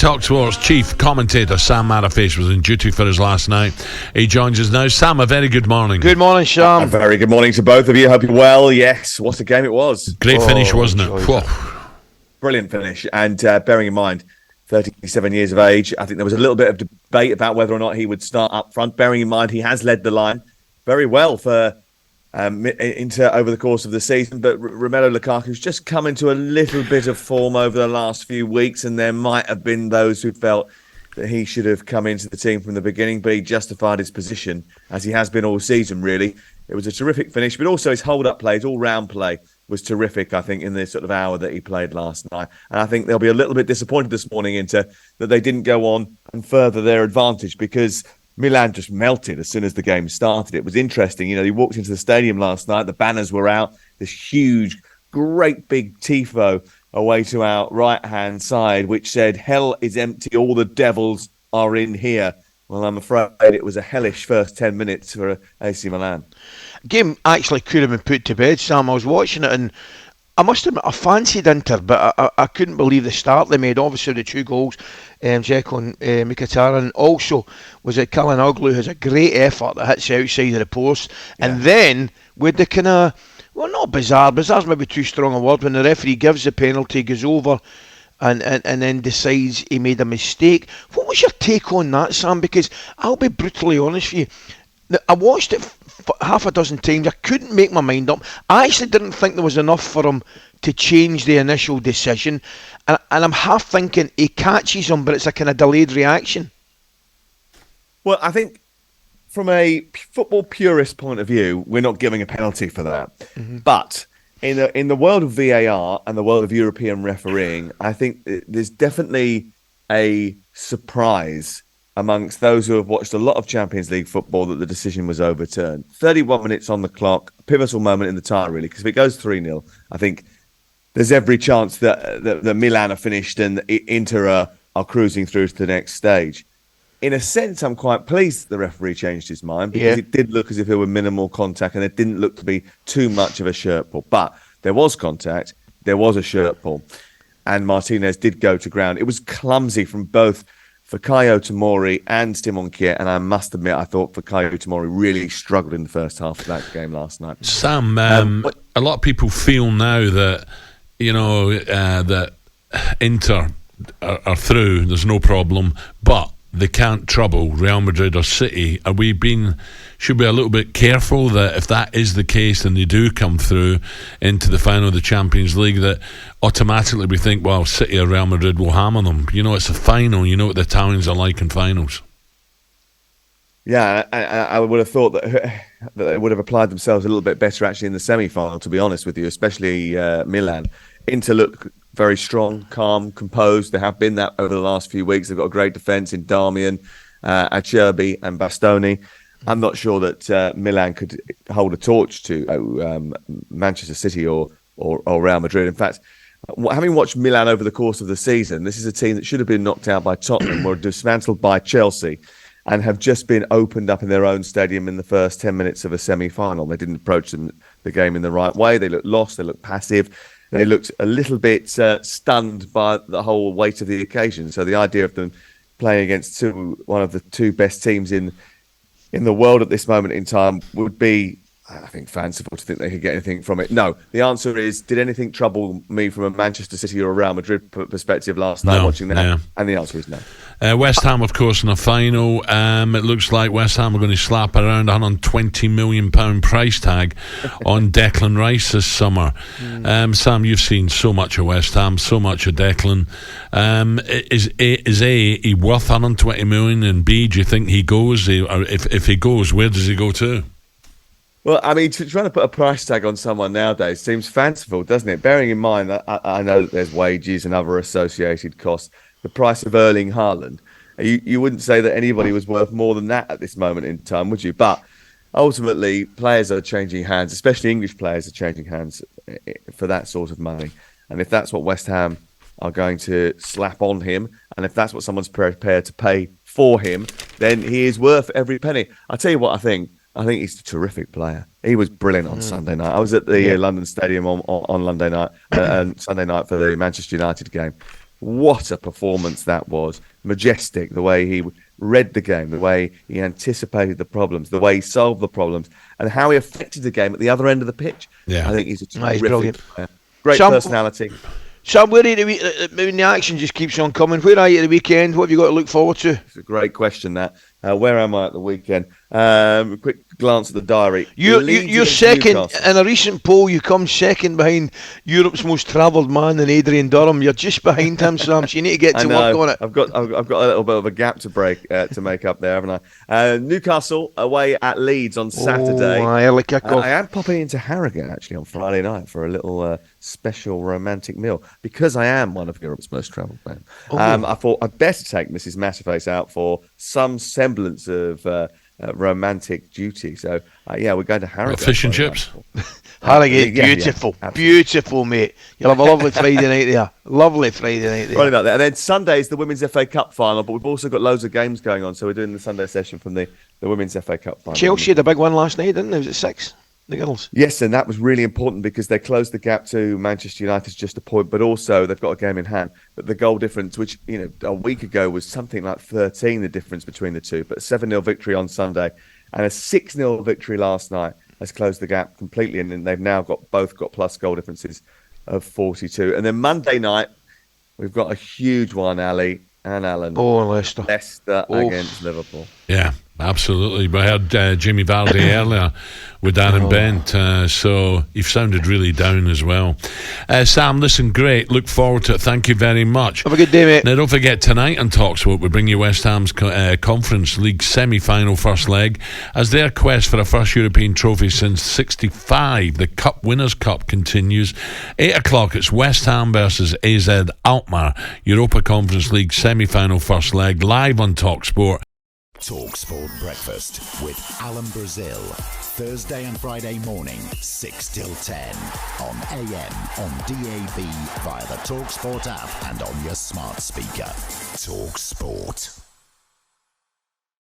talkSPORT's chief commentator Sam Matterface was on duty for us last night. He joins us now. Sam, a very good morning. Good morning, Sam. A very good morning to both of you. Hope you're well. Yes, what a game it was. Great finish, wasn't it? Brilliant finish. And bearing in mind, 37 years of age, I think there was a little bit of debate about whether or not he would start up front. Bearing in mind, he has led the line very well for Inter over the course of the season, but Romelu Lukaku's just come into a little bit of form over the last few weeks, and there might have been those who felt that he should have come into the team from the beginning, but he justified his position, as he has been all season, really. It was a terrific finish, but also his hold-up play, his all-round play was terrific, I think, in the sort of hour that he played last night. And I think they'll be a little bit disappointed this morning, Inter, that they didn't go on and further their advantage, because Milan just melted as soon as the game started. It was interesting. You know, he walked into the stadium last night, the banners were out, this huge, great big tifo away to our right-hand side, which said, "Hell is empty, all the devils are in here." Well, I'm afraid it was a hellish first 10 minutes for AC Milan. Game actually could have been put to bed, Sam. I was watching it and I must admit I fancied Inter, but I couldn't believe the start they made. Obviously the two goals, Dzeko and Mkhitaryan. Also was it Calhanoglu has a great effort that hits the outside of the post. Yeah. And then with the kind of, well, not bizarre's maybe too strong a word, when the referee gives the penalty, goes over and then decides he made a mistake. What was your take on that, Sam? Because I'll be brutally honest with you, I watched it half a dozen times. I couldn't make my mind up. I actually didn't think there was enough for him to change the initial decision, and I'm half thinking he catches him, but it's a kind of delayed reaction. Well, I think from a football purist point of view, we're not giving a penalty for that. Mm-hmm. But in the world of VAR and the world of European refereeing, I think there's definitely a surprise amongst those who have watched a lot of Champions League football that the decision was overturned. 31 minutes on the clock, pivotal moment in the tie, really, because if it goes 3-0, I think there's every chance that Milan are finished and Inter are cruising through to the next stage. In a sense, I'm quite pleased that the referee changed his mind, because it did look as if there were minimal contact and it didn't look to be too much of a shirt pull. But there was contact, there was a shirt pull, and Martinez did go to ground. It was clumsy from both Fikayo Tomori and Simon Kjær, and I must admit, I thought Fikayo Tomori really struggled in the first half of that game last night. Sam, a lot of people feel now that, you know, that Inter are through, there's no problem, but they can't trouble Real Madrid or City. Should be a little bit careful that if that is the case and they do come through into the final of the Champions League, that automatically we think, well, City or Real Madrid will hammer them. You know, it's a final. You know what the Italians are like in finals. Yeah, I would have thought that they would have applied themselves a little bit better actually in the semi-final, to be honest with you, especially Milan. Inter look very strong, calm, composed. They have been that over the last few weeks. They've got a great defence in Darmian, Acerbi and Bastoni. I'm not sure that Milan could hold a torch to Manchester City or Real Madrid. In fact, having watched Milan over the course of the season, this is a team that should have been knocked out by Tottenham, were dismantled by Chelsea, and have just been opened up in their own stadium in the first 10 minutes of a semi-final. They didn't approach the game in the right way. They looked lost. They looked passive. They looked a little bit stunned by the whole weight of the occasion. So the idea of them playing against one of the two best teams in the world at this moment in time would be, I think, fanciful to think they could get anything from it. No, the answer is, did anything trouble me from a Manchester City or a Real Madrid perspective last night watching that? Yeah. And the answer is no. West Ham, of course, in the final. It looks like West Ham are going to slap around £120 million price tag on Declan Rice this summer. Sam, you've seen so much of West Ham, so much of Declan. Is he worth £120 million? And B, do you think he goes? If he goes, where does he go to? Well, I mean, trying to put a price tag on someone nowadays seems fanciful, doesn't it? Bearing in mind that I know that there's wages and other associated costs. The price of Erling Haaland, you wouldn't say that anybody was worth more than that at this moment in time, would you? But ultimately, players are changing hands, especially English players are changing hands for that sort of money. And if that's what West Ham are going to slap on him, and if that's what someone's prepared to pay for him, then he is worth every penny. I'll tell you what I think. I think he's a terrific player. He was brilliant on Sunday night. I was at the London Stadium on Sunday night for the Manchester United game. What a performance that was. Majestic, the way he read the game, the way he anticipated the problems, the way he solved the problems, and how he affected the game at the other end of the pitch. Yeah. I think he's a He's brilliant. player. Great personality. Sam, where are you when the action just keeps on coming? Where are you at the weekend? What have you got to look forward to? It's a great question, that. Where am I at the weekend? Quick glance at the diary. You're second in a recent poll. You come second behind Europe's most travelled man in Adrian Durham. You're just behind him, Sam. So you need to get to work on it. I've got a little bit of a gap to make up there, haven't I? Newcastle away at Leeds on Saturday. Early kick-off. I am popping into Harrogate actually on Friday night for a little special romantic meal because I am one of Europe's most travelled men. I thought I'd better take Mrs. Matterface out for some semblance of romantic duty. So we're going to Harrogate. Fish and chips. Harrogate, beautiful, beautiful, mate. You'll have a lovely Friday night there. Lovely Friday night there. Right about that. And then Sunday is the Women's FA Cup final, but we've also got loads of games going on. So we're doing the Sunday session from the Women's FA Cup final. Chelsea had a big one last night, didn't they? Was it 6? The girls. Yes, and that was really important because they closed the gap to Manchester United just a point, but also they've got a game in hand. But the goal difference, which a week ago was something like 13, the difference between the two, but a 7-0 victory on Sunday and a 6-0 victory last night has closed the gap completely, and then they've now both got plus goal differences of 42. And then Monday night we've got a huge one, Ali and Alan. Leicester against Liverpool. Yeah. Absolutely. We heard Jimmy Vardy earlier with Darren Bent, so you've sounded really down as well. Sam, listen, great. Look forward to it. Thank you very much. Have a good day, mate. Now, don't forget, tonight on talkSPORT, we bring you West Ham's Conference League semi-final first leg as their quest for a first European trophy since '65. The Cup Winners' Cup continues. 8 o'clock, it's West Ham versus AZ Alkmaar, Europa Conference League semi-final first leg, live on talkSPORT. talkSPORT Breakfast with Alan Brazil. Thursday and Friday morning, 6 till 10. On AM, on DAB, via the talkSPORT app and on your smart speaker. talkSPORT.